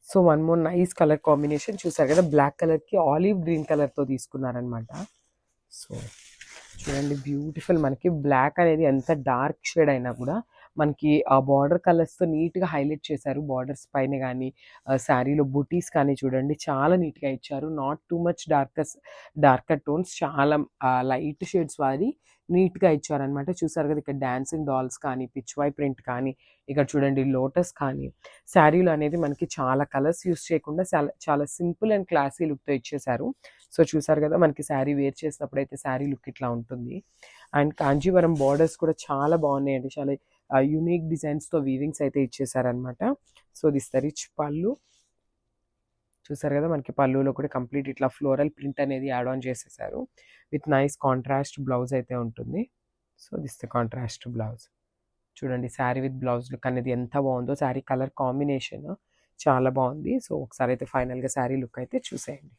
So one more nice colour combination చూసారు కదా, black కలర్కి ఆలివ్ గ్రీన్ కలర్తో తీసుకున్నారనమాట. సో చూడండి బ్యూటిఫుల్, మనకి బ్లాక్ అనేది ఎంత డార్క్ షేడ్ అయినా కూడా మనకి ఆ బార్డర్ కలర్స్తో నీట్గా హైలైట్ చేశారు. బార్డర్స్ పైన కానీ శారీలో బుటీస్ కానీ చూడండి చాలా నీట్గా ఇచ్చారు. Not too much darker tones, చాలా లైట్ షేడ్స్ వారి నీట్గా ఇచ్చారనమాట. చూసారు కదా ఇక్కడ డాన్సింగ్ డాల్స్ కానీ, పిచ్వై ప్రింట్ కానీ, ఇక్కడ చూడండి లోటస్ కానీ, శారీలో అనేది మనకి చాలా కలర్స్ యూస్ చేయకుండా చాలా చాలా సింపుల్ అండ్ క్లాసీ లుక్తో ఇచ్చేశారు. సో చూసారు కదా మనకి శారీ వేర్ చేసినప్పుడు అయితే శారీ లుక్ ఇట్లా ఉంటుంది. అండ్ కాంజీవరం బార్డర్స్ కూడా చాలా బాగున్నాయండి, చాలా యూనిక్ డిజైన్స్తో వీవింగ్స్ అయితే ఇచ్చేసారనమాట. సో దిస్ ద రిచ్ పళ్ళు. చూసారు కదా మనకి పళ్ళులో కూడా కంప్లీట్ ఇట్లా ఫ్లోరల్ ప్రింట్ అనేది యాడ్ ఆన్ చేసేసారు. విత్ నైస్ కాంట్రాస్ట్ బ్లౌజ్ అయితే ఉంటుంది. So this the contrast blouse. చూడండి శారీ విత్ బ్లౌజ్ లుక్ అనేది ఎంత బాగుందో, శారీ కలర్ కాంబినేషన్ చాలా బాగుంది. సో ఒకసారి అయితే ఫైనల్గా శారీ లుక్ అయితే చూసేయండి.